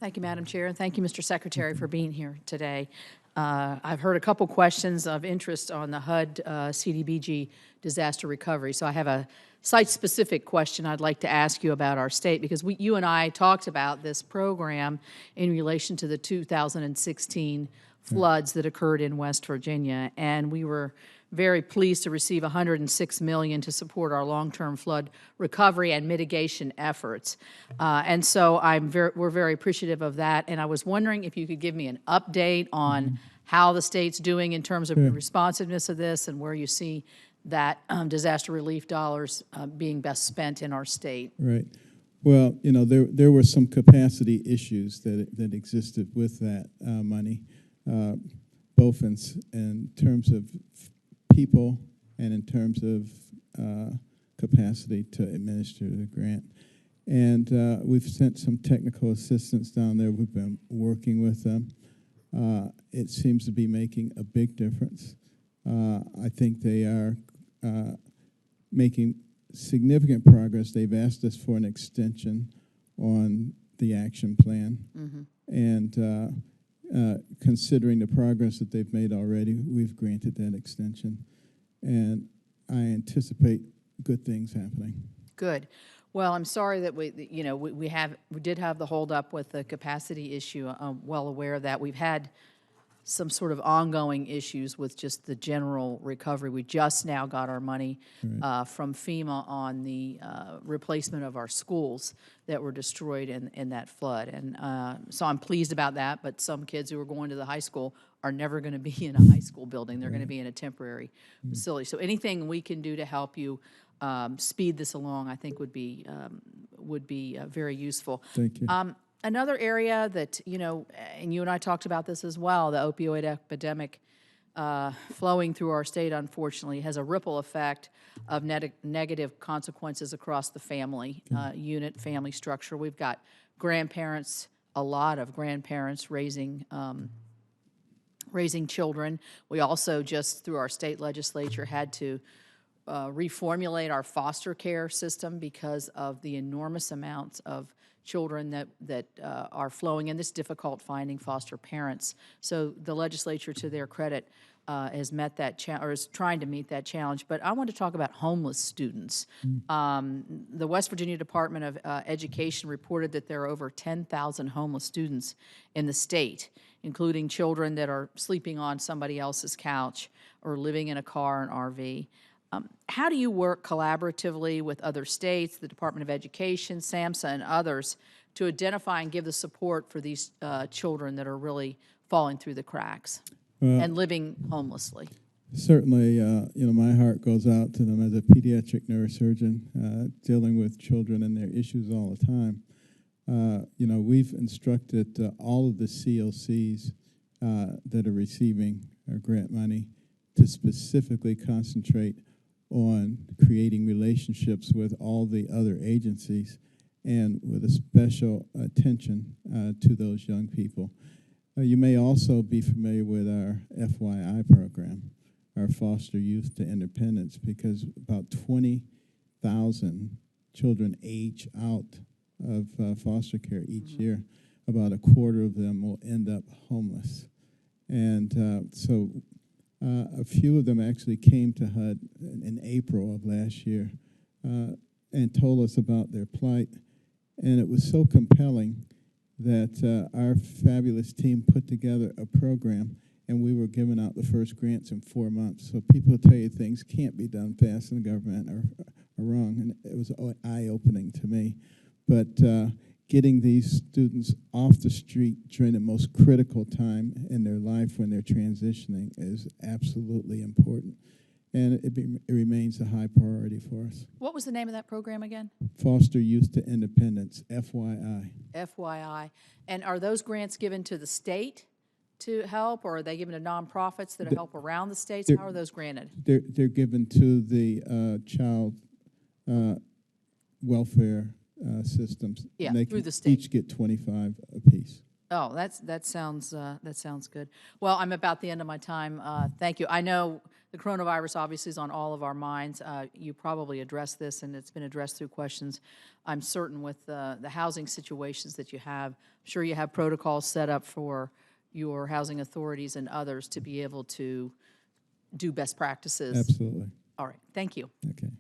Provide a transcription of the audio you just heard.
Thank you, Madam Chair, and thank you, Mr. Secretary, for being here today. I've heard a couple questions of interest on the HUD CDBG disaster recovery, so I have a site-specific question I'd like to ask you about our state, because you and I talked about this program in relation to the 2016 floods that occurred in West Virginia, and we were very pleased to receive $106 million to support our long-term flood recovery and mitigation efforts. And so we're very appreciative of that. And I was wondering if you could give me an update on how the state's doing in terms of the responsiveness of this and where you see that disaster relief dollars being best spent in our state. Right. Well, you know, there were some capacity issues that existed with that money, both in terms of people and in terms of capacity to administer the grant. And we've sent some technical assistance down there. We've been working with them. It seems to be making a big difference. I think they are making significant progress. They've asked us for an extension on the action plan. And considering the progress that they've made already, we've granted that extension, and I anticipate good things happening. Good. Well, I'm sorry that we did have the holdup with the capacity issue. I'm well aware of that. We've had some sort of ongoing issues with just the general recovery. We just now got our money from FEMA on the replacement of our schools that were destroyed in that flood. And so I'm pleased about that, but some kids who are going to the high school are never going to be in a high school building. They're going to be in a temporary facility. So anything we can do to help you speed this along, I think would be very useful. Thank you. Another area that, and you and I talked about this as well, the opioid epidemic flowing through our state, unfortunately, has a ripple effect of negative consequences across the family unit, family structure. We've got grandparents, a lot of grandparents raising children. We also just, through our state legislature, had to reformulate our foster care system because of the enormous amounts of children that are flowing in. This difficult finding foster parents. So the legislature, to their credit, has met that challenge, or is trying to meet that challenge. But I want to talk about homeless students. The West Virginia Department of Education reported that there are over 10,000 homeless students in the state, including children that are sleeping on somebody else's couch or living in a car and RV. How do you work collaboratively with other states, the Department of Education, SAMHSA, and others to identify and give the support for these children that are really falling through the cracks and living homelessly? Certainly, my heart goes out to them as a pediatric neurosurgeon dealing with children and their issues all the time. We've instructed all of the CLCs that are receiving our grant money to specifically concentrate on creating relationships with all the other agencies and with a special attention to those young people. You may also be familiar with our FYI program, our Foster Youth to Independence, because about 20,000 children age out of foster care each year. About a quarter of them will end up homeless. And so a few of them actually came to HUD in April of last year and told us about their plight. And it was so compelling that our fabulous team put together a program, and we were giving out the first grants in 4 months. So people tell you things can't be done fast in the government are wrong, and it was eye-opening to me. But getting these students off the street during the most critical time in their life when they're transitioning is absolutely important. And it remains a high priority for us. What was the name of that program again? Foster Youth to Independence, FYI. FYI. And are those grants given to the state to help, or are they given to nonprofits that help around the states? How are those granted? They're given to the child welfare systems. Yeah, and they through can the state. Each get 25 apiece. Oh, that sounds good. Well, I'm about the end of my time. Thank you. I know the coronavirus obviously is on all of our minds. You probably addressed this, and it's been addressed through questions. I'm certain with the housing situations that you have, I'm sure you have protocols set up for your housing authorities and others to be able to do best practices. Absolutely. All right, thank you. Okay.